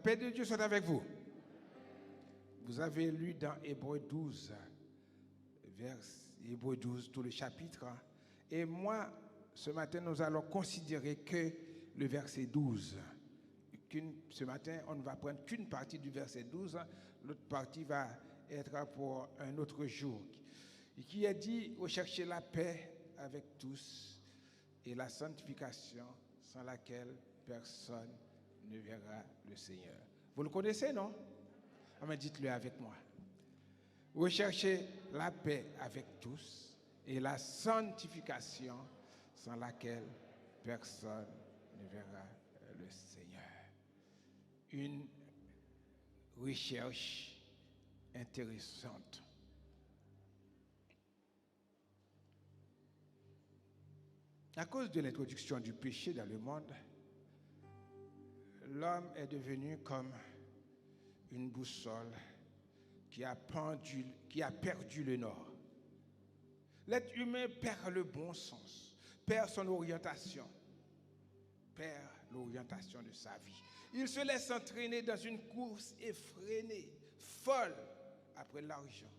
paix de Dieu soit avec vous. Vous avez lu dans Hébreux 12, Hébreux 12, tout le chapitre. Et moi, ce matin, nous allons considérer que le verset 12. Ce matin, on ne va prendre qu'une partie du verset 12. L'autre partie va être pour un autre jour. Qui est dit, recherchez la paix avec tous et la sanctification sans laquelle personne ne verra le Seigneur. Vous le connaissez, non? Mais dites-le avec moi. Recherchez la paix avec tous et la sanctification sans laquelle personne ne verra le Seigneur. Une recherche intéressante. À cause de l'introduction du péché dans le monde, l'homme est devenu comme une boussole qui a perdu le nord. L'être humain perd le bon sens, perd son orientation, perd l'orientation de sa vie. Il se laisse entraîner dans une course effrénée, folle, après l'argent,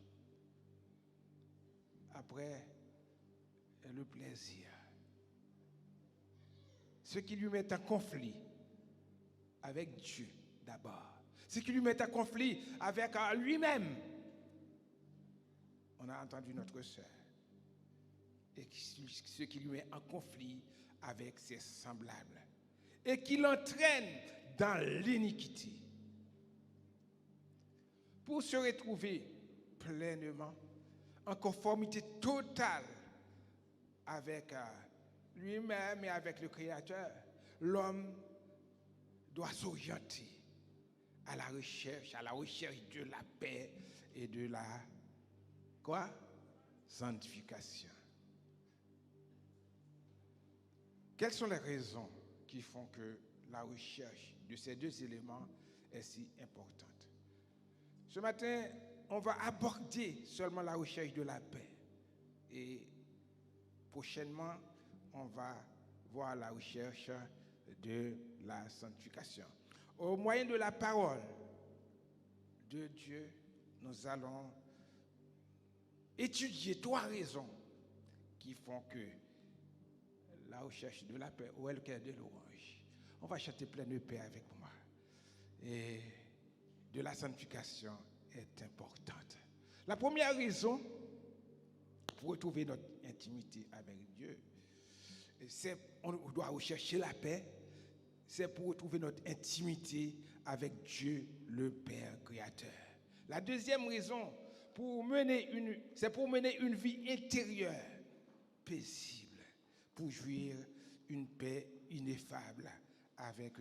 après le plaisir. Ce qui lui met en conflit avec Dieu d'abord. Ce qui lui met en conflit avec lui-même. On a entendu notre sœur. Et ce qui lui met en conflit avec ses semblables. Et qui l'entraîne dans l'iniquité. Pour se retrouver pleinement en conformité totale avec lui-même et avec le Créateur, l'homme doit s'orienter à la recherche de la paix et de la sanctification. Quelles sont les raisons qui font que la recherche de ces deux éléments est si importante? Ce matin, on va aborder seulement la recherche de la paix. Et prochainement, on va voir la recherche de la sanctification. Au moyen de la parole de Dieu, nous allons étudier trois raisons qui font que la recherche de la paix, ou le cœur de l'orange. On va chanter plein de paix avec moi. Et de la sanctification est importante. La première raison pour retrouver notre intimité avec Dieu, on doit rechercher la paix, c'est pour retrouver notre intimité avec Dieu, le Père Créateur. La deuxième raison, c'est pour mener une vie intérieure, paisible, pour jouir une paix ineffable avec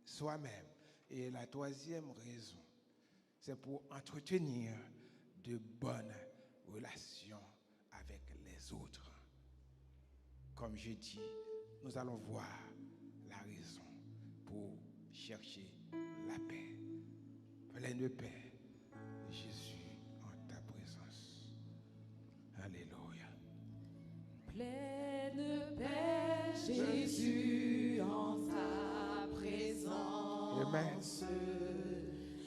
soi-même. Et la troisième raison, c'est pour entretenir de bonnes relations avec les autres. Comme je dis, nous allons voir la raison pour chercher la paix. Pleine de paix, Jésus, en ta présence. Alléluia. Pleine paix, Jésus, en ta présence. Amen.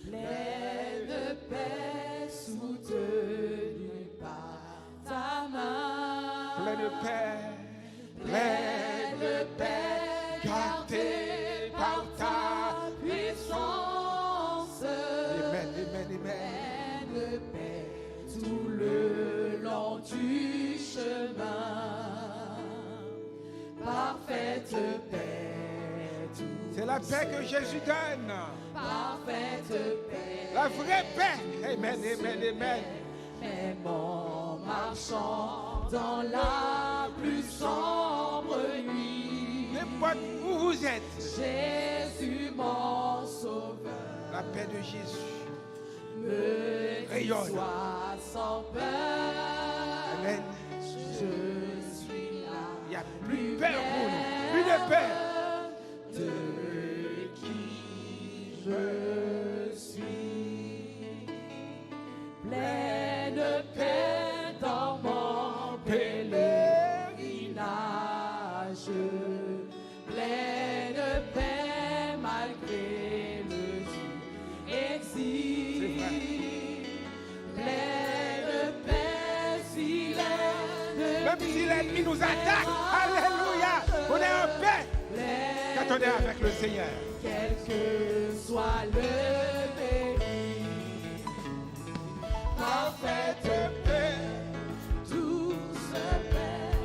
Pleine paix, soutenue par ta main. Pleine paix. Pleine paix, gardée par ta puissance. Amen, amen, amen. Pleine paix, tout le long du chemin. Parfaite paix, c'est la paix que Jésus donne. Parfaite paix, la vraie paix. Amen, amen, amen. Même en marchant dans la plus sombre nuit, n'importe où vous êtes, Jésus mon sauveur, la paix de Jésus me rayonne. Sois sans peur. Amen. Je suis là. Il n'y a plus de peur pour nous. Plus de peur. De qui je suis. Pleine paix dans mon pèlerinage. Pleine paix malgré le jour. l'ennemi nous attaque, alléluia, on est en paix quand on est avec le Seigneur. Quel que soit le pays, parfaite paix, tout se paie,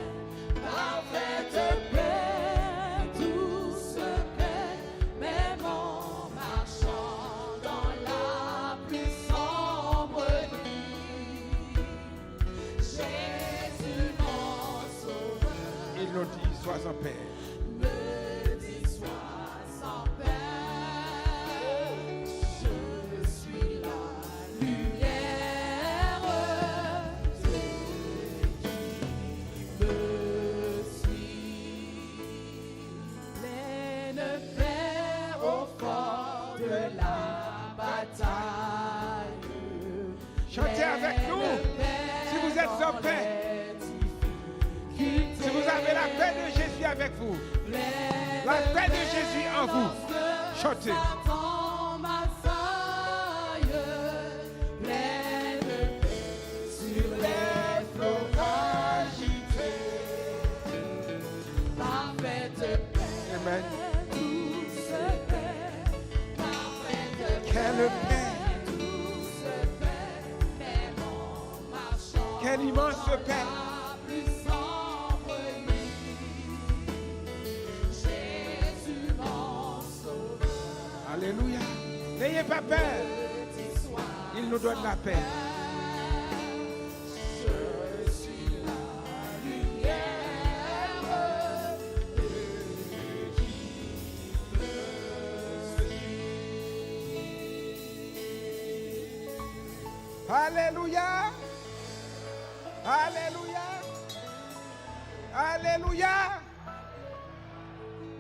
parfaite paix, tout se paie, même en marchant dans la plus sombre nuit. Jésus mon sauveur, Il nous dit, sois en paix. me dit sois sans paix, je suis la lumière de qui me suit. Pleine paix au fort de la bataille. Chantez avec nous. Si vous êtes en paix, si vous avez la paix de Jésus avec vous, la paix de Jésus en vous, chantez. Satan m'assaille, pleine de paix sur les flots agités. Parfaite paix, Amen. tout se paie. Parfaite Quelle paix, tout se paie, même en marchant. quelle immense paix. La plus sombre nuit. Jésus mon sauveur, Alléluia. N'ayez pas peur. petit soir, Il nous donne la paix. je suis la lumière de qui me suit. Alléluia. Alléluia. Alléluia.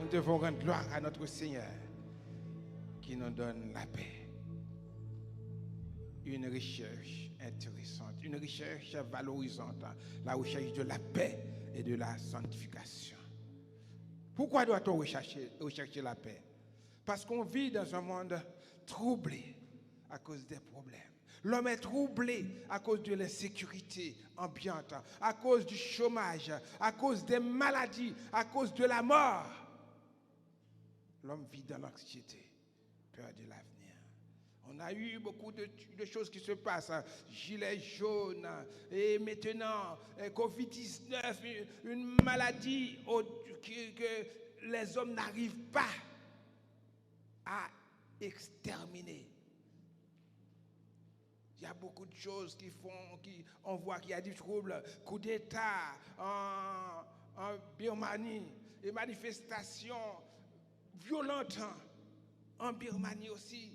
Nous devons rendre gloire à notre Seigneur qui nous donne la paix. Une recherche intéressante, une recherche valorisante, la recherche de la paix et de la sanctification. Pourquoi doit-on rechercher la paix? Parce qu'on vit dans un monde troublé à cause des problèmes. L'homme est troublé à cause de l'insécurité ambiante, à cause du chômage, à cause des maladies, à cause de la mort. L'homme vit dans l'anxiété, peur de l'avenir. On a eu beaucoup de choses qui se passent. Gilets jaunes, et maintenant, Covid-19, une maladie que les hommes n'arrivent pas à exterminer. Il y a beaucoup de choses on voit qu'il y a du trouble. Coup d'État en Birmanie, et manifestations violentes en Birmanie aussi.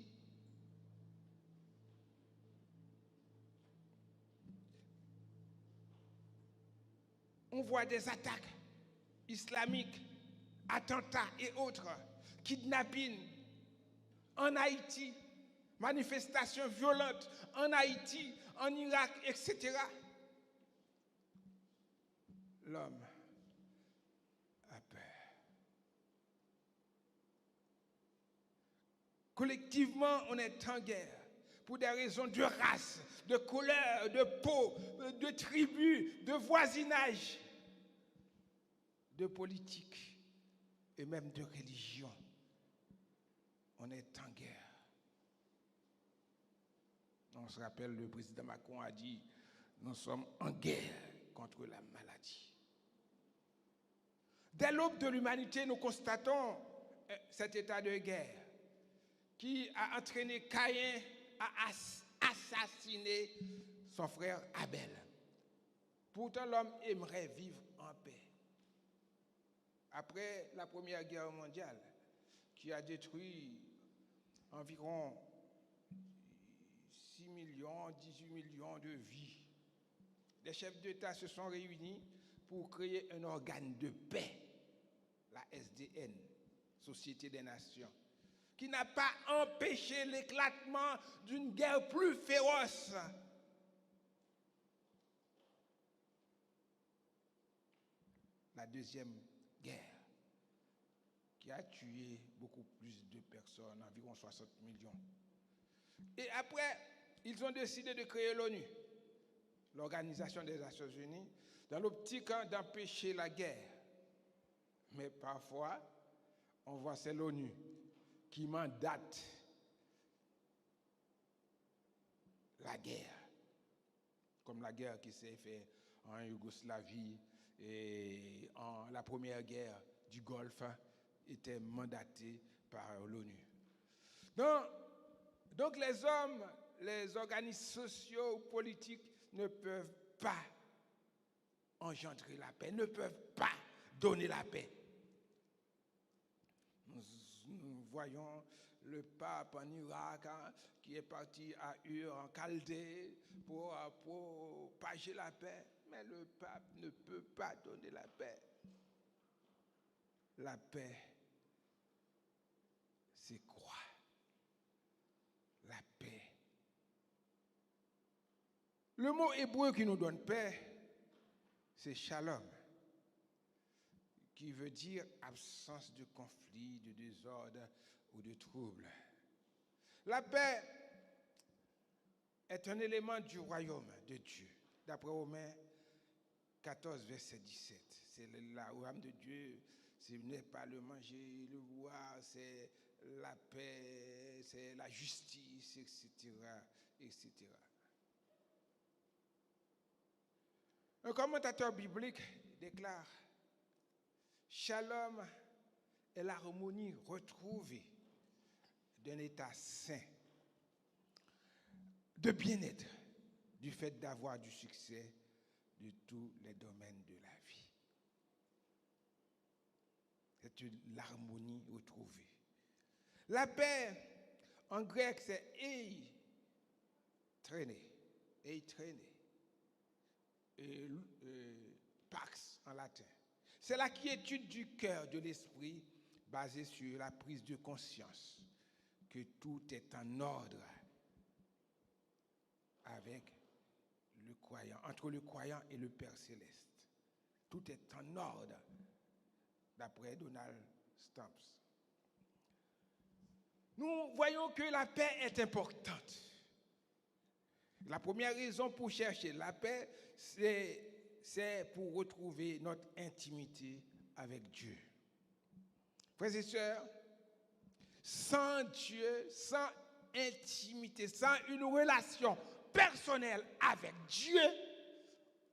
On voit des attaques islamiques, attentats et autres, kidnapping en Haïti, manifestations violentes en Haïti, en Irak, etc. L'homme a peur. Collectivement, on est en guerre pour des raisons de race, de couleur, de peau, de tribu, de voisinage, de politique et même de religion. On est en guerre. On se rappelle, le président Macron a dit, nous sommes en guerre contre la maladie. Dès l'aube de l'humanité, nous constatons cet état de guerre qui a entraîné Caïn à assassiner son frère Abel. Pourtant, l'homme aimerait vivre en paix. Après la Première Guerre mondiale, qui a détruit environ 6 millions, 18 millions de vies, les chefs d'État se sont réunis pour créer un organe de paix, la SDN, Société des Nations, qui n'a pas empêché l'éclatement d'une guerre plus féroce. La Deuxième Guerre, qui a tué beaucoup plus de personnes, environ 60 millions. Et après, ils ont décidé de créer l'ONU, l'Organisation des Nations Unies, dans l'optique d'empêcher la guerre. Mais parfois, on voit c'est l'ONU qui mandate la guerre, comme la guerre qui s'est faite en Yougoslavie et la première guerre du Golfe était mandatée par l'ONU. Donc les hommes, les organismes sociaux ou politiques ne peuvent pas engendrer la paix, ne peuvent pas donner la paix. Nous voyons le pape en Irak qui est parti à Ur en Chaldée pour propager la paix, mais le pape ne peut pas donner la paix. La paix, c'est quoi? La paix. Le mot hébreu qui nous donne paix, c'est shalom, qui veut dire absence de conflit, de désordre ou de trouble. La paix est un élément du royaume de Dieu. D'après Romains 14, verset 17. C'est le royaume de Dieu, ce n'est pas le manger, le boire, c'est la paix, c'est la justice, etc., etc. Un commentateur biblique déclare: Shalom est l'harmonie retrouvée d'un état sain, de bien-être, du fait d'avoir du succès de tous les domaines de la vie. C'est l'harmonie retrouvée. La paix, en grec, c'est traîner, et pax en latin. C'est la quiétude du cœur, de l'esprit, basée sur la prise de conscience que tout est en ordre avec le croyant, entre le croyant et le Père céleste. Tout est en ordre, d'après Donald Stamps. Nous voyons que la paix est importante. La première raison pour chercher la paix, c'est pour retrouver notre intimité avec Dieu. Frères et sœurs, sans Dieu, sans intimité, sans une relation personnelle avec Dieu,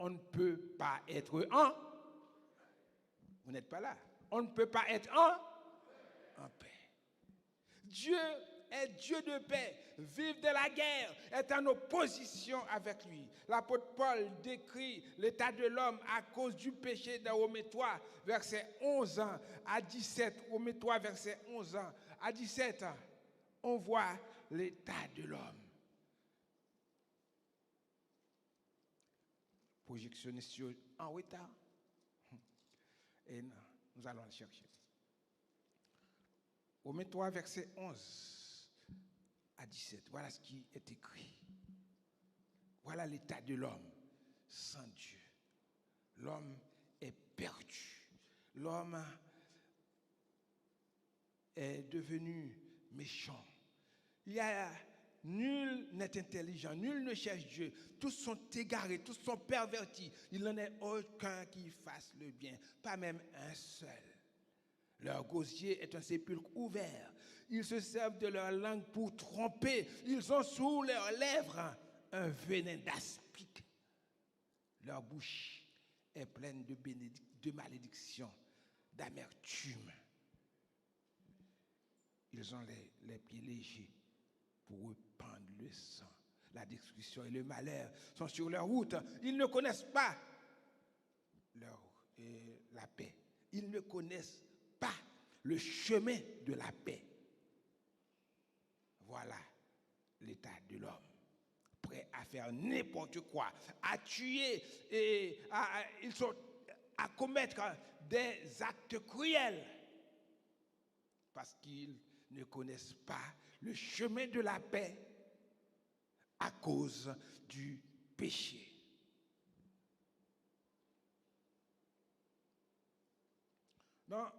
on ne peut pas être en. Vous n'êtes pas là. On ne peut pas être en paix. Dieu est Dieu de paix, vivre de la guerre, est en opposition avec lui. L'apôtre Paul décrit l'état de l'homme à cause du péché dans Romains 3, verset 11 à 17. Romains 3, verset 11 à 17. On voit l'état de l'homme. Projectionné sur en retard. Et non, nous allons le chercher. Romains 3, verset 11 à 17. Voilà ce qui est écrit. Voilà l'état de l'homme sans Dieu. L'homme est perdu. L'homme est devenu méchant. Nul n'est intelligent, nul ne cherche Dieu. Tous sont égarés, tous sont pervertis. Il n'en est aucun qui fasse le bien, pas même un seul. Leur gosier est un sépulcre ouvert. Ils se servent de leur langue pour tromper. Ils ont sous leurs lèvres un venin d'aspic. Leur bouche est pleine de malédictions, d'amertume. Ils ont les pieds légers pour répandre le sang. La destruction et le malheur sont sur leur route. Ils ne connaissent pas la paix. Ils ne connaissent pas le chemin de la paix. Voilà l'état de l'homme. Prêt à faire n'importe quoi, à tuer, et ils sont à commettre des actes cruels parce qu'ils ne connaissent pas le chemin de la paix à cause du péché. Dans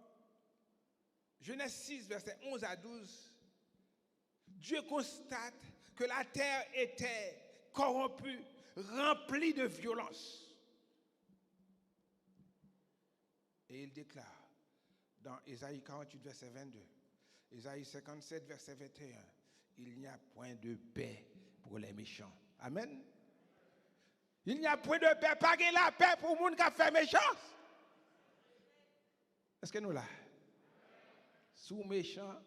Genèse 6, versets 11 à 12, Dieu constate que la terre était corrompue, remplie de violence. Et il déclare dans Ésaïe 48, verset 22, Ésaïe 57, verset 21, il n'y a point de paix pour les méchants. Amen. Il n'y a point de paix, pas de la paix pour les gens qui ont fait méchance. Est-ce que nous là? Sous méchant,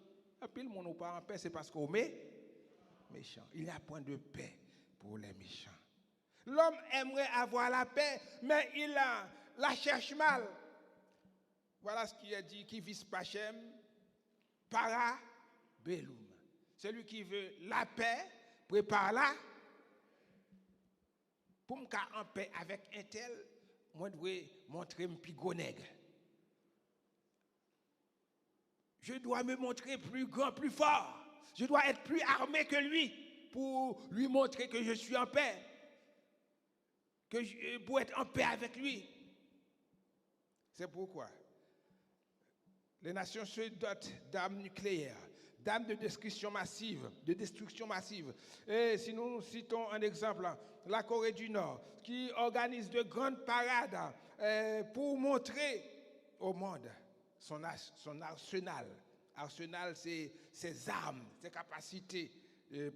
et puis le monde n'est pas en paix, c'est parce qu'on est méchant. Il n'y a point de paix pour les méchants. L'homme aimerait avoir la paix, mais il la cherche mal. Voilà ce qui est dit, qui vis pachem, para bellum. Celui qui veut la paix, prépare-la. Pour me faire en paix avec un tel, moi je dois montrer un pigot nègre. Je dois me montrer plus grand, plus fort. Je dois être plus armé que lui pour lui montrer que je suis en paix. Pour être en paix avec lui. C'est pourquoi les nations se dotent d'armes nucléaires, d'armes de destruction massive, Et si nous citons un exemple, la Corée du Nord, qui organise de grandes parades pour montrer au monde son arsenal. Arsenal, c'est ses armes, ses capacités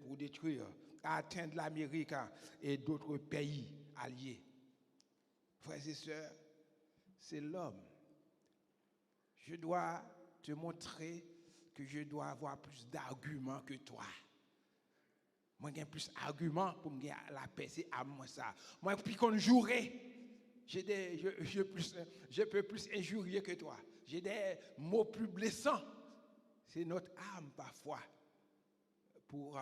pour détruire, atteindre l'Amérique et d'autres pays alliés. Frères et sœurs, c'est l'homme. Je dois te montrer que je dois avoir plus d'arguments que toi. Moi, j'ai plus d'arguments pour me gagner la paix, c'est à moi ça. Moi, puis qu'on jouerait, je peux plus injurier que toi. J'ai des mots plus blessants. C'est notre âme parfois pour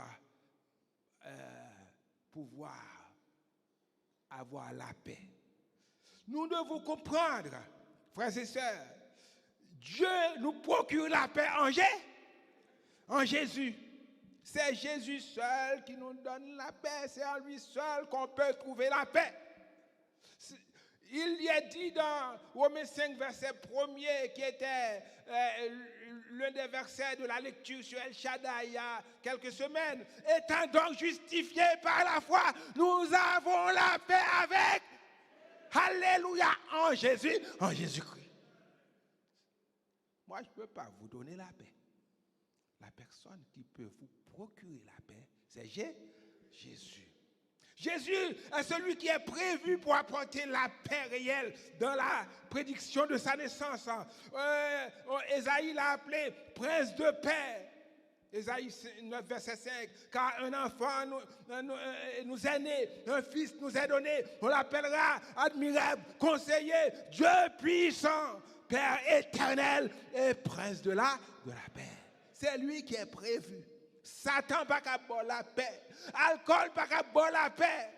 pouvoir avoir la paix. Nous devons comprendre, frères et sœurs, Dieu nous procure la paix en Jésus. C'est Jésus seul qui nous donne la paix. C'est en lui seul qu'on peut trouver la paix. Il y est dit dans Romains 5, verset 1er, qui était l'un des versets de la lecture sur El Shaddai il y a quelques semaines. Étant donc justifiés par la foi, nous avons la paix avec, alléluia, en Jésus-Christ. Moi, je ne peux pas vous donner la paix. La personne qui peut vous procurer la paix, c'est Jésus. Jésus est celui qui est prévu pour apporter la paix réelle dans la prédiction de sa naissance. Ésaïe l'a appelé prince de paix. Ésaïe 9, verset 5. Car un enfant nous est né, un fils nous est donné. On l'appellera admirable, conseiller, Dieu puissant, Père éternel et prince de la paix. C'est lui qui est prévu. Satan pas qu'à boire la paix. Alcool pas qu'à boire la paix.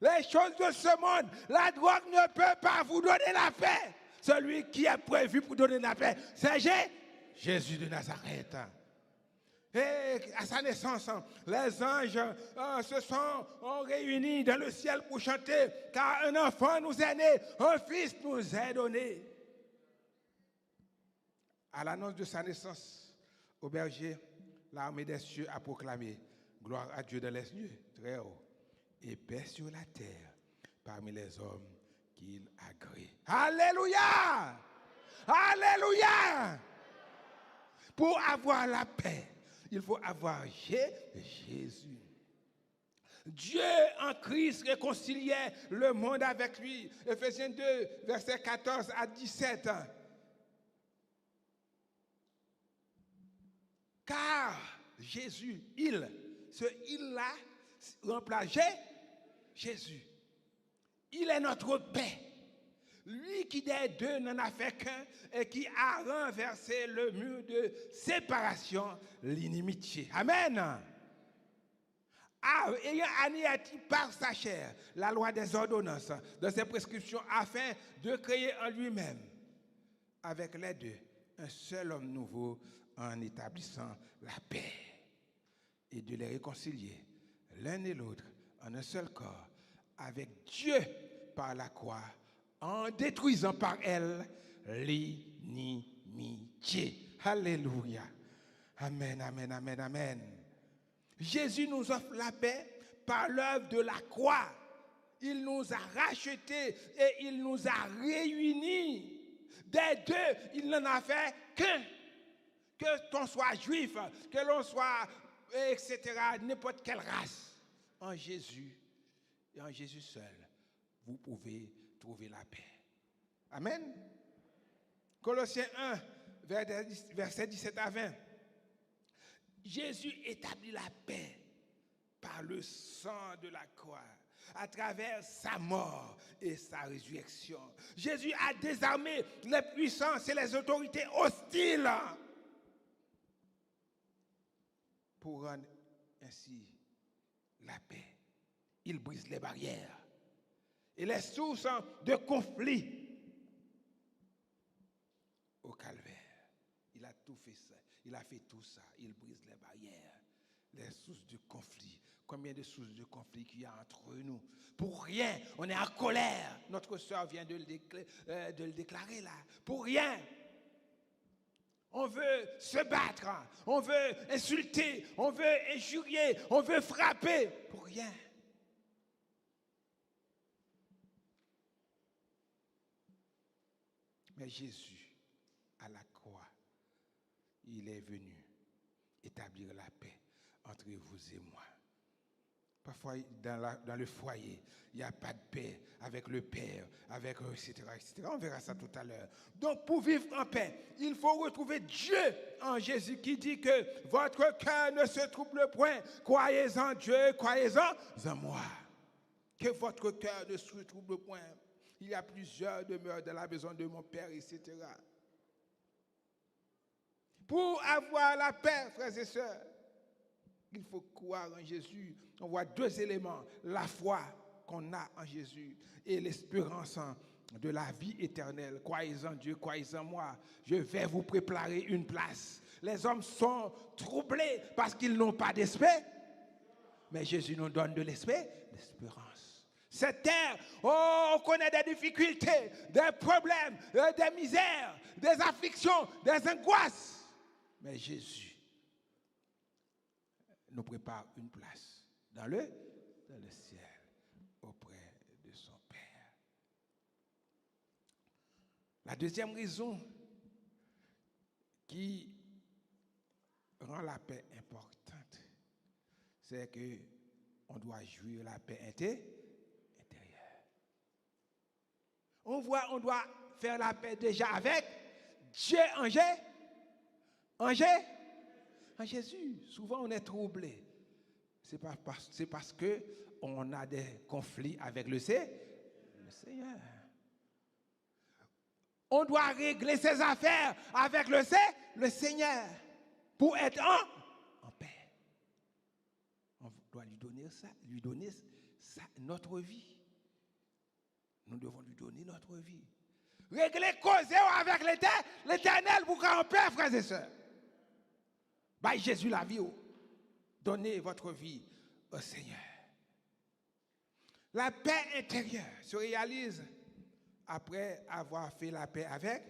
Les choses de ce monde, la drogue ne peut pas vous donner la paix. Celui qui est prévu pour donner la paix, c'est Jésus de Nazareth. Et à sa naissance, les anges se sont réunis dans le ciel pour chanter, car un enfant nous est né, un fils nous est donné. À l'annonce de sa naissance, au berger, l'armée des cieux a proclamé gloire à Dieu dans les cieux, très haut, et paix sur la terre parmi les hommes qu'il agrée. Alléluia! Alléluia! Pour avoir la paix, il faut avoir Jésus. Dieu en Christ réconciliait le monde avec lui. Éphésiens 2, versets 14 à 17. Car Jésus, ce il-là remplace Jésus. Il est notre paix. Lui qui des deux n'en a fait qu'un et qui a renversé le mur de séparation, l'inimitié. Amen. Ayant anéanti par sa chair la loi des ordonnances de ses prescriptions afin de créer en lui-même, avec les deux, un seul homme nouveau en établissant la paix et de les réconcilier l'un et l'autre en un seul corps avec Dieu par la croix, en détruisant par elle l'inimitié. Alléluia. Amen, amen, amen, amen. Jésus nous offre la paix par l'œuvre de la croix. Il nous a rachetés et il nous a réunis Des deux, il n'en a fait qu'un. Que l'on soit juif, que l'on soit, etc., n'importe quelle race. En Jésus, et en Jésus seul, vous pouvez trouver la paix. Amen. Colossiens 1, versets 17 à 20. Jésus établit la paix par le sang de la croix, à travers sa mort et sa résurrection. Jésus a désarmé les puissances et les autorités hostiles pour rendre ainsi la paix. Il brise les barrières et les sources de conflit au calvaire. Il a tout fait ça. Il a fait tout ça. Il brise les barrières, les sources de conflit. Combien de sources de conflit qu'il y a entre nous? Pour rien, on est en colère. Notre soeur vient de le déclarer là. Pour rien. On veut se battre, on veut insulter, on veut injurier, on veut frapper. Pour rien. Mais Jésus, à la croix, il est venu établir la paix entre vous et moi. Parfois, dans le foyer, il n'y a pas de paix avec le Père, avec etc., etc. On verra ça tout à l'heure. Donc, pour vivre en paix, il faut retrouver Dieu en Jésus qui dit que votre cœur ne se trouble point. Croyez en Dieu, croyez en moi. Que votre cœur ne se trouble point. Il y a plusieurs demeures dans la maison de mon Père, etc. Pour avoir la paix, frères et sœurs, il faut croire en Jésus. On voit deux éléments, la foi qu'on a en Jésus et l'espérance de la vie éternelle. Croyez en Dieu, croyez en moi. Je vais vous préparer une place. Les hommes sont troublés parce qu'ils n'ont pas d'espérance. Mais Jésus nous donne de l'espérance. Cette terre, on connaît des difficultés, des problèmes, des misères, des afflictions, des angoisses. Mais Jésus nous prépare une place dans le ciel auprès de son Père. La deuxième raison qui rend la paix importante, c'est que on doit jouir la paix intérieure. On doit faire la paix déjà avec Dieu en Jésus. Souvent on est troublé. C'est parce que on a des conflits avec le Seigneur. On doit régler ses affaires avec le Seigneur pour être en paix. On doit lui donner notre vie. Nous devons lui donner notre vie. Régler, causer avec l'Éternel pour qu'on paix, frères et sœurs. By Jésus la vie. Donnez votre vie au Seigneur. La paix intérieure se réalise après avoir fait la paix avec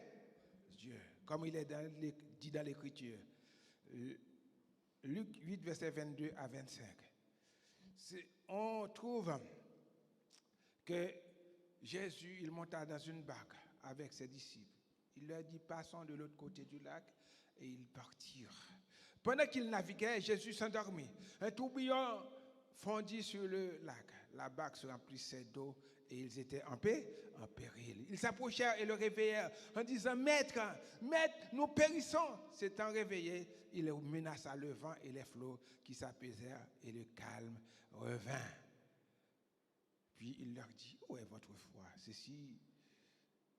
Dieu. Comme il est dit dans l'Écriture. Luc 8, verset 22 à 25. On trouve que Jésus, il monta dans une barque avec ses disciples. Il leur dit, passons de l'autre côté du lac, et ils partirent. Pendant qu'ils naviguaient, Jésus s'endormit. Un tourbillon fondit sur le lac. La barque se remplissait d'eau et ils étaient en péril. Ils s'approchèrent et le réveillèrent en disant, Maître, nous périssons. S'étant réveillés, il menaça le vent et les flots qui s'apaisèrent et le calme revint. Puis il leur dit, où est votre foi?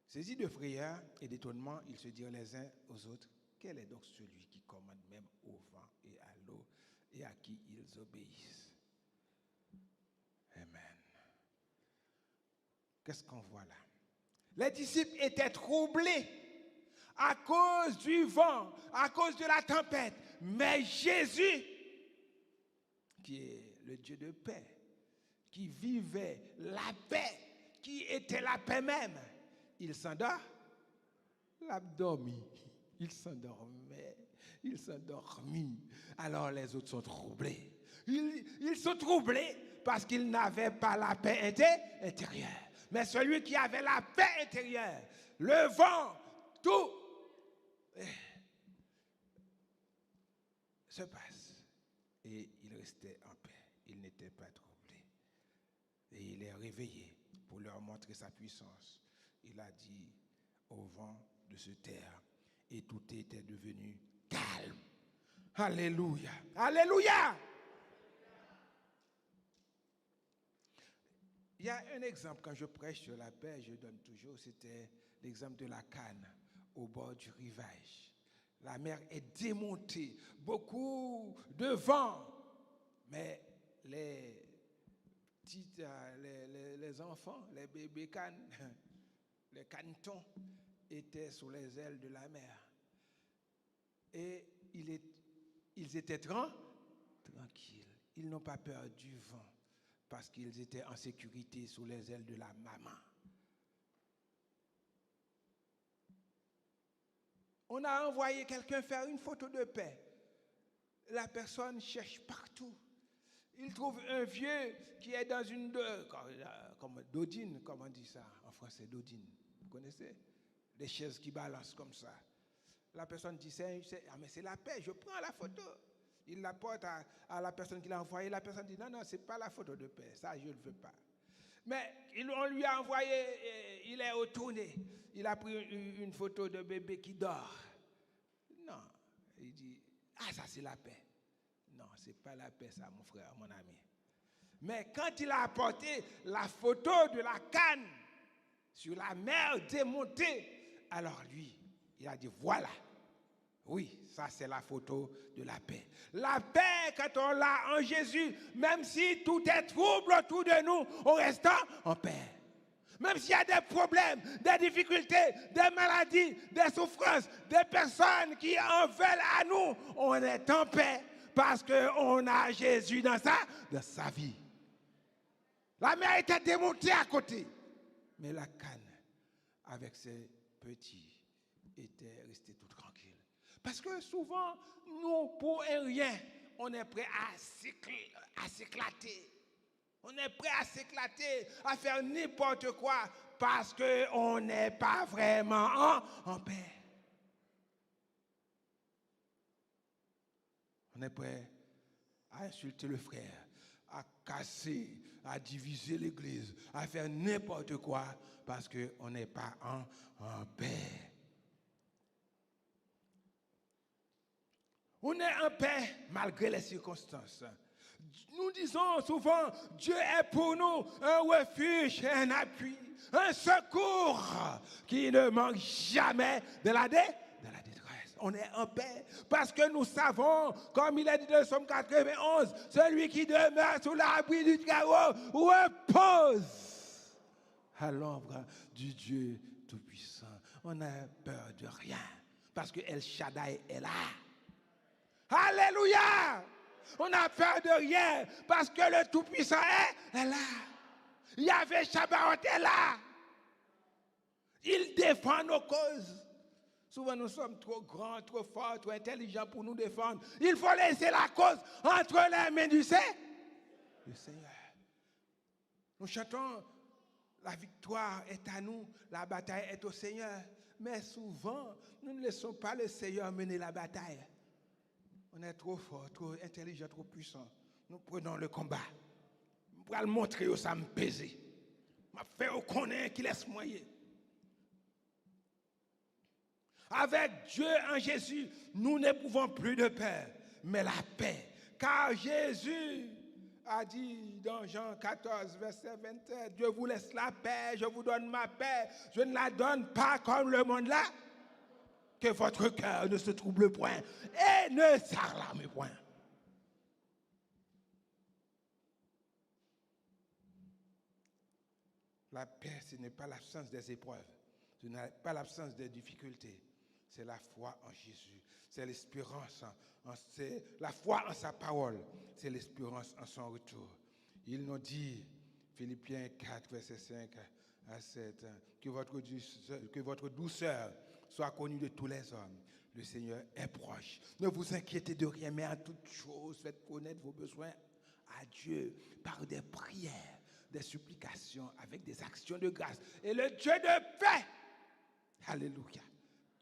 Saisis de frayeur et d'étonnement, ils se dirent les uns aux autres, quel est donc celui qui commande même au vent et à l'eau et à qui ils obéissent? Amen. Qu'est-ce qu'on voit là? Les disciples étaient troublés à cause du vent, à cause de la tempête. Mais Jésus, qui est le Dieu de paix, qui vivait la paix, qui était la paix même, il s'endort, l'abdomen. Il s'endormit. Alors les autres sont troublés. Ils sont troublés parce qu'ils n'avaient pas la paix intérieure. Mais celui qui avait la paix intérieure, le vent, tout se passe. Et il restait en paix. Il n'était pas troublé. Et il est réveillé pour leur montrer sa puissance. Il a dit au vent de se taire. Et tout était devenu calme. Alléluia. Alléluia. Il y a un exemple, quand je prêche sur la paix, je donne toujours, c'était l'exemple de la canne au bord du rivage. La mer est démontée, beaucoup de vent, mais les petits, les enfants, les bébés cannes, les canetons étaient sous les ailes de la mer. Et ils étaient tranquilles, ils n'ont pas peur du vent. Parce qu'ils étaient en sécurité sous les ailes de la maman. On a envoyé quelqu'un faire une photo de paix. La personne cherche partout. Il trouve un vieux qui est dans une comme dodine, comment on dit ça en français, dodine. Vous connaissez? Des chaises qui balancent comme ça. La personne dit, mais c'est la paix, je prends la photo. Il la porte à la personne qui l'a envoyé. La personne dit, non, ce n'est pas la photo de paix. Ça, je ne veux pas. Mais on lui a envoyé, il est retourné. Il a pris une photo de bébé qui dort. Non. Il dit, ça, c'est la paix. Non, ce n'est pas la paix, ça, mon frère, mon ami. Mais quand il a apporté la photo de la canne sur la mer démontée, alors lui, il a dit, voilà. Oui, ça c'est la photo de la paix. La paix, quand on l'a en Jésus, même si tout est trouble autour de nous, on reste en paix. Même s'il y a des problèmes, des difficultés, des maladies, des souffrances, des personnes qui en veulent à nous, on est en paix parce qu'on a Jésus dans sa vie. La mer était démontée à côté, mais la canne, avec ses petits, était restée toute tranquille. Parce que souvent, nous, pour un rien, on est prêt à s'éclater. On est prêt à s'éclater, à faire n'importe quoi, parce qu'on n'est pas vraiment en paix. On est prêt à insulter le frère, à casser, à diviser l'église, à faire n'importe quoi, parce qu'on n'est pas en paix. On est en paix malgré les circonstances. Nous disons souvent, Dieu est pour nous un refuge, un appui, un secours qui ne manque jamais de la détresse. On est en paix parce que nous savons, comme il est dit dans Somme 91, celui qui demeure sous l'abri du Très-Haut repose à l'ombre du Dieu Tout-Puissant. On n'a peur de rien parce que El Shaddai est là. Alléluia! On n'a peur de rien parce que le Tout-Puissant est là. Yahvé Shabbat est là. Il défend nos causes. Souvent nous sommes trop grands, trop forts, trop intelligents pour nous défendre. Il faut laisser la cause entre les mains du Seigneur. Nous chantons, la victoire est à nous, la bataille est au Seigneur. Mais souvent, nous ne laissons pas le Seigneur mener la bataille. On est trop fort, trop intelligent, trop puissant. Nous prenons le combat. Pour le montrer où ça me pèse. Je fais reconnaître qu'il laisse moyen. Avec Dieu en Jésus, nous n'éprouvons plus de peur, mais la paix. Car Jésus a dit dans Jean 14, verset 27, Dieu vous laisse la paix, je vous donne ma paix. Je ne la donne pas comme le monde là. Que votre cœur ne se trouble point et ne s'alarme point. La paix, ce n'est pas l'absence des épreuves, ce n'est pas l'absence des difficultés, c'est la foi en Jésus, c'est l'espérance, c'est la foi en sa parole, c'est l'espérance en son retour. Il nous dit, Philippiens 4, verset 5 à 7, que votre douceur soit connue de tous les hommes. Le Seigneur est proche. Ne vous inquiétez de rien, mais en toute chose, faites connaître vos besoins à Dieu par des prières, des supplications, avec des actions de grâce. Et le Dieu de paix, alléluia,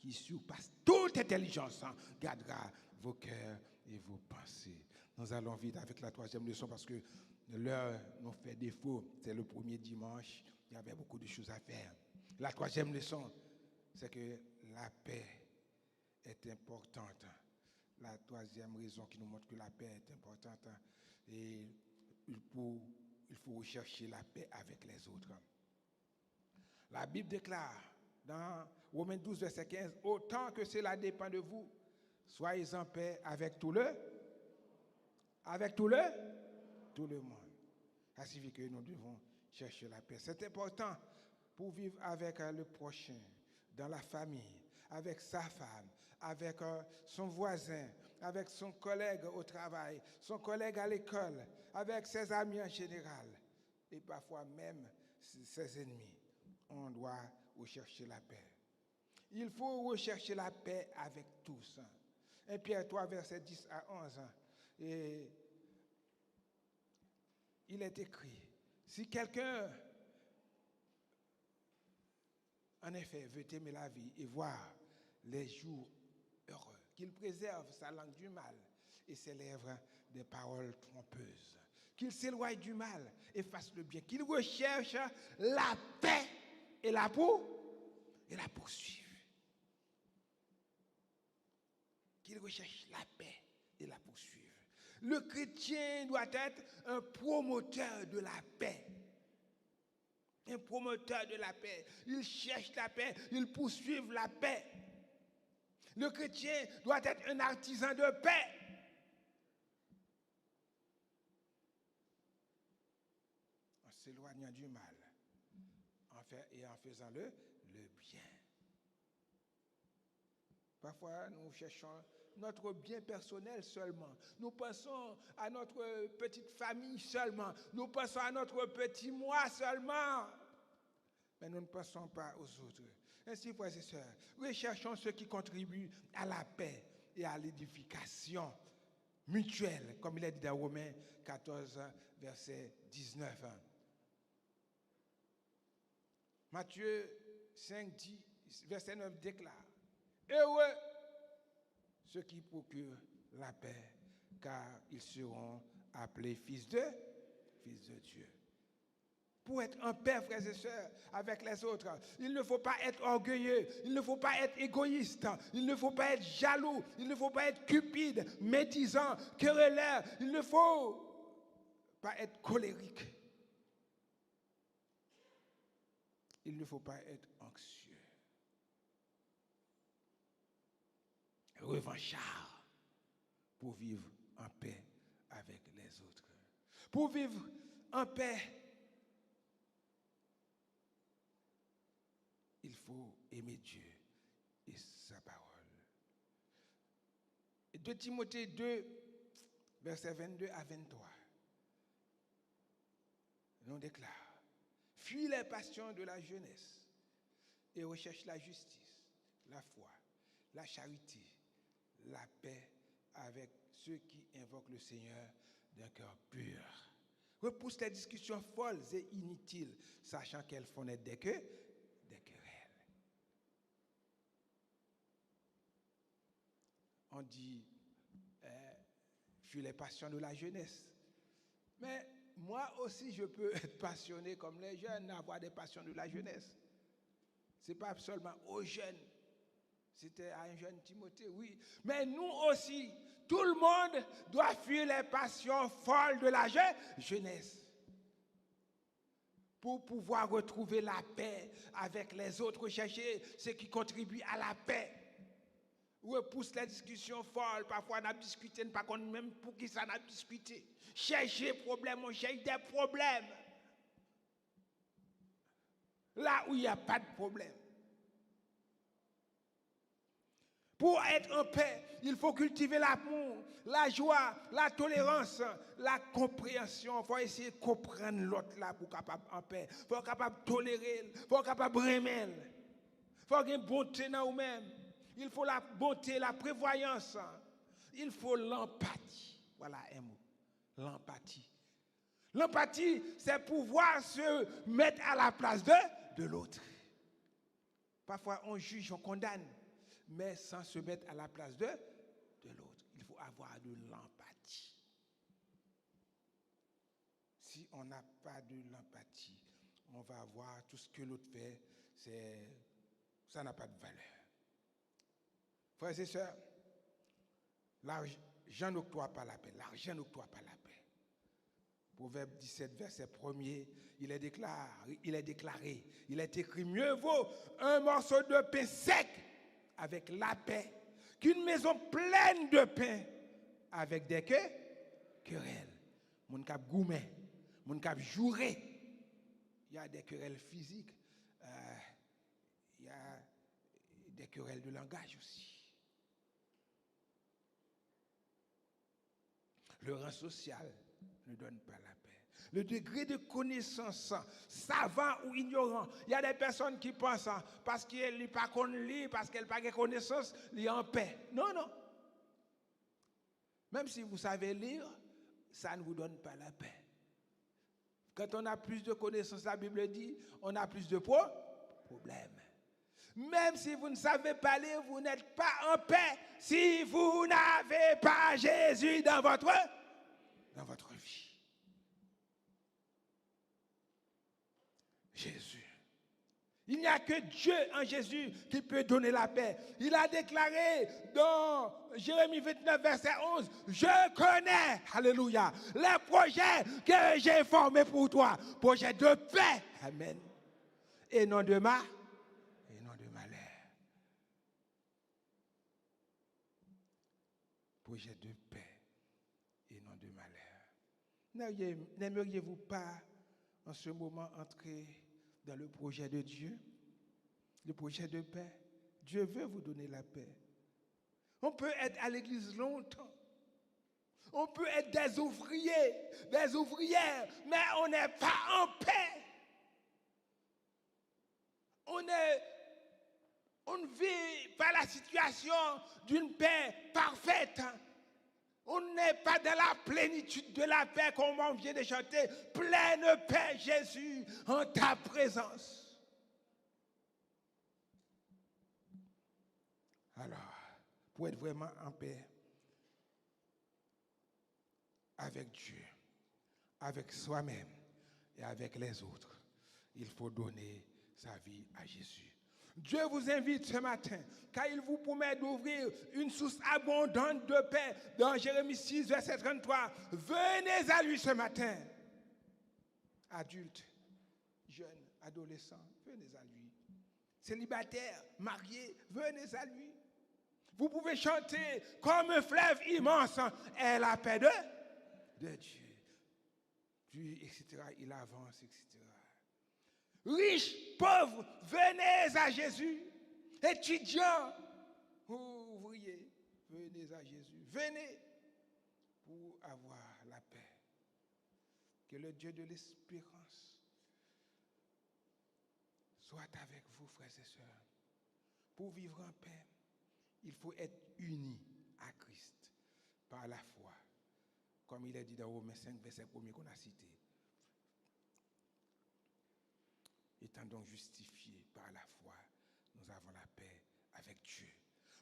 qui surpasse toute intelligence, gardera vos cœurs et vos pensées. Nous allons vite avec la troisième leçon parce que l'heure nous fait défaut. C'est le premier dimanche, il y avait beaucoup de choses à faire. La troisième leçon, c'est que la paix est importante. La troisième raison qui nous montre que la paix est importante, et il faut rechercher la paix avec les autres. La Bible déclare dans Romains 12, verset 15, « Autant que cela dépend de vous, soyez en paix avec tout le monde. » Ça signifie que nous devons chercher la paix. C'est important pour vivre avec le prochain, dans la famille, avec sa femme, avec son voisin, avec son collègue au travail, son collègue à l'école, avec ses amis en général, et parfois même ses ennemis. On doit rechercher la paix. Il faut rechercher la paix avec tous. 1 Pierre 3, verset 10 à 11. Et il est écrit, si quelqu'un, en effet, veut aimer la vie et voir les jours heureux, qu'il préserve sa langue du mal et ses lèvres des paroles trompeuses, qu'il s'éloigne du mal et fasse le bien, qu'il recherche la paix et la poursuive. Qu'il recherche la paix et la poursuive. Le chrétien doit être un promoteur de la paix. Un promoteur de la paix. Il cherche la paix, il poursuit la paix. Le chrétien doit être un artisan de paix. En s'éloignant du mal et en faisant le bien. Parfois, nous cherchons notre bien personnel seulement. Nous pensons à notre petite famille seulement. Nous pensons à notre petit moi seulement. Mais nous ne pensons pas aux autres. Ainsi, frères et sœurs, recherchons ceux qui contribuent à la paix et à l'édification mutuelle, comme il est dit dans Romains 14, verset 19. Matthieu 5, 10, verset 9 déclare, « Heureux ceux qui procurent la paix, car ils seront appelés fils de Dieu. » Pour être en paix, frères et sœurs, avec les autres, il ne faut pas être orgueilleux, il ne faut pas être égoïste, il ne faut pas être jaloux, il ne faut pas être cupide, médisant, querelleur, il ne faut pas être colérique. Il ne faut pas être anxieux, revanchard, pour vivre en paix avec les autres. Pour vivre en paix, il faut aimer Dieu et sa parole. 2 Timothée 2, versets 22 à 23. On déclare, « Fuis les passions de la jeunesse et recherche la justice, la foi, la charité, la paix avec ceux qui invoquent le Seigneur d'un cœur pur. Repousse les discussions folles et inutiles, sachant qu'elles font naître des querelles. » On dit, fuis les passions de la jeunesse. Mais moi aussi, je peux être passionné comme les jeunes, avoir des passions de la jeunesse. Ce n'est pas seulement aux jeunes. C'était à un jeune Timothée, oui. Mais nous aussi, tout le monde doit fuir les passions folles de la jeunesse. Pour pouvoir retrouver la paix avec les autres, rechercher ce qui contribue à la paix. Repousse les discussions folles. Parfois, on a discuté, on ne sait pas même pour qui ça a discuté. Chercher problème, on cherche des problèmes. Là où il n'y a pas de problème. Pour être en paix, il faut cultiver l'amour, la joie, la tolérance, la compréhension. Il faut essayer de comprendre l'autre là pour être capable en paix. Il faut être capable de tolérer, il faut être capable de remettre. Il faut avoir une bonté dans nous-mêmes. Il faut la bonté, la prévoyance. Il faut l'empathie. Voilà un mot. L'empathie. L'empathie, c'est pouvoir se mettre à la place de l'autre. Parfois, on juge, on condamne. mais sans se mettre à la place de l'autre. Il faut avoir de l'empathie. Si on n'a pas de l'empathie, on va voir tout ce que l'autre fait, ça n'a pas de valeur. Frères et sœurs, l'argent n'octroie pas la paix. L'argent n'octroie pas la paix. Proverbe 17, verset 1er, il est déclaré, il est écrit, mieux vaut un morceau de pain sec avec la paix qu'une maison pleine de pain avec des querelles. Mon cap gourmet, mon cap jouré. Il y a des querelles physiques, il y a des querelles de langage aussi. Le rang social ne donne pas la paix. Le degré de connaissance, savant ou ignorant, il y a des personnes qui pensent parce qu'elles ne pas lire, parce qu'elles n'ont pas de connaissance, ils sont en paix. Non, non. Même si vous savez lire, ça ne vous donne pas la paix. Quand on a plus de connaissances, la Bible dit, on a plus de problèmes. Même si vous ne savez pas lire, vous n'êtes pas en paix si vous n'avez pas Jésus dans votre vie. Jésus. Il n'y a que Dieu en Jésus qui peut donner la paix. Il a déclaré dans Jérémie 29, verset 11, « Je connais, alléluia, les projets que j'ai formés pour toi, projets de paix, amen, et non de malheur. » Projet de paix et non de malheur. N'aimeriez-vous pas en ce moment entrer dans le projet de Dieu, le projet de paix? Dieu veut vous donner la paix. On peut être à l'église longtemps. On peut être des ouvriers, des ouvrières, mais on n'est pas en paix. On ne vit pas la situation d'une paix parfaite. On n'est pas dans la plénitude de la paix comme on vient de chanter. Pleine paix, Jésus, en ta présence. Alors, pour être vraiment en paix avec Dieu, avec soi-même et avec les autres, il faut donner sa vie à Jésus. Dieu vous invite ce matin, car il vous promet d'ouvrir une source abondante de paix. Dans Jérémie 6, verset 33, venez à lui ce matin. Adultes, jeunes, adolescents, venez à lui. Célibataires, mariés, venez à lui. Vous pouvez chanter comme un fleuve immense est la paix de Dieu. Puis, etc., il avance, etc. Riches, pauvres, venez à Jésus. Étudiants, ouvriers, venez à Jésus. Venez pour avoir la paix. Que le Dieu de l'espérance soit avec vous, frères et sœurs. Pour vivre en paix, il faut être unis à Christ par la foi. Comme il est dit dans Romains 5, verset 1er qu'on a cité. Étant donc justifiés par la foi, nous avons la paix avec Dieu.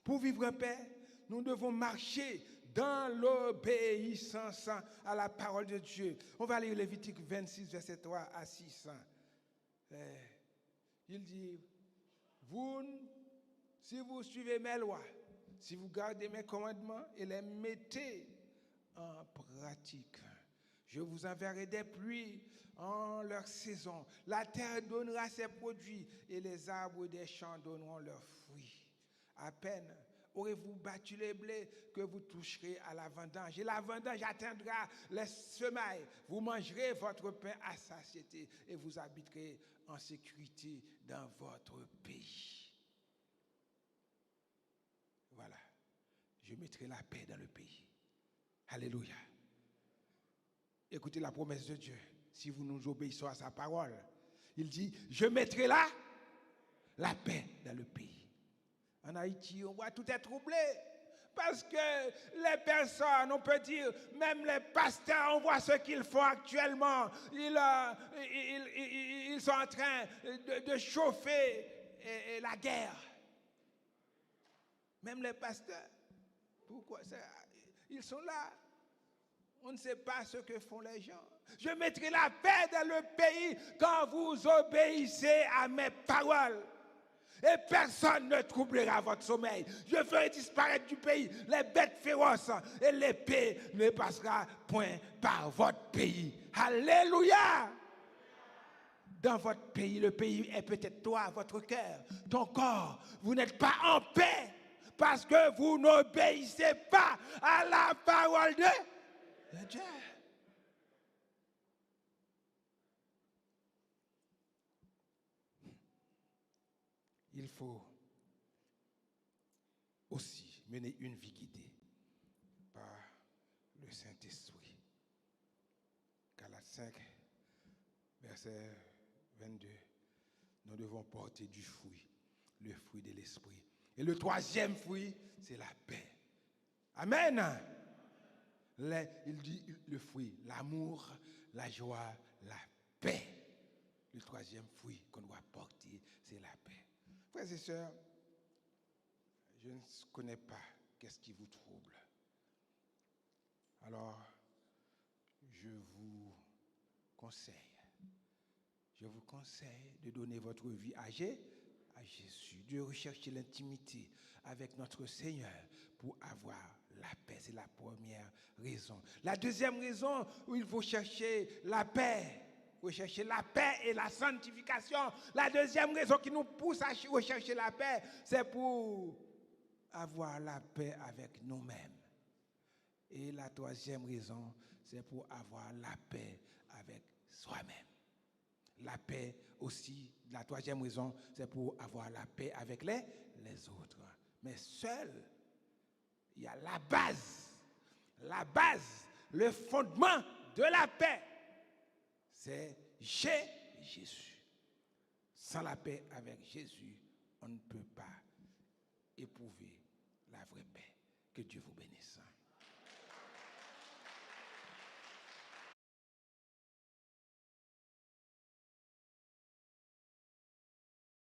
Pour vivre en paix, nous devons marcher dans l'obéissance à la parole de Dieu. On va lire Lévitique 26, verset 3 à 6. Il dit, si vous suivez mes lois, si vous gardez mes commandements et les mettez en pratique, je vous enverrai des pluies en leur saison. La terre donnera ses produits et les arbres des champs donneront leurs fruits. À peine aurez-vous battu les blés que vous toucherez à la vendange. Et la vendange atteindra les semailles. Vous mangerez votre pain à satiété et vous habiterez en sécurité dans votre pays. Voilà. Je mettrai la paix dans le pays. Alléluia. Écoutez la promesse de Dieu. Si vous nous obéissez à sa parole, il dit, je mettrai là la paix dans le pays. En Haïti, on voit tout est troublé. Parce que les personnes, on peut dire, même les pasteurs, on voit ce qu'ils font actuellement. Ils sont en train de chauffer la guerre. Même les pasteurs. Pourquoi ça? Ils sont là. On ne sait pas ce que font les gens. Je mettrai la paix dans le pays quand vous obéissez à mes paroles. Et personne ne troublera votre sommeil. Je ferai disparaître du pays les bêtes féroces et l'épée ne passera point par votre pays. Alléluia! Dans votre pays, le pays est peut-être toi, votre cœur, ton corps. Vous n'êtes pas en paix parce que vous n'obéissez pas à la parole de Dieu. Il faut aussi mener une vie guidée par le Saint-Esprit. Galates 5, verset 22. Nous devons porter du fruit, le fruit de l'Esprit. Et le troisième fruit, c'est la paix. Amen. Il dit le fruit, l'amour, la joie, la paix. Le troisième fruit qu'on doit porter, c'est la paix. Frères et sœurs, je ne connais pas qu'est-ce qui vous trouble. Alors, je vous conseille de donner votre vie à Jésus, de rechercher l'intimité avec notre Seigneur pour avoir la paix. C'est la première raison. La deuxième raison où il faut chercher la paix, rechercher la paix et la sanctification. La deuxième raison qui nous pousse à rechercher la paix, c'est pour avoir la paix avec nous-mêmes. Et la troisième raison, c'est pour avoir la paix avec soi-même. La paix aussi, la troisième raison, c'est pour avoir la paix avec les autres. Mais seul, il y a la base, le fondement de la paix, c'est Jésus. Sans la paix avec Jésus, on ne peut pas éprouver la vraie paix. Que Dieu vous bénisse.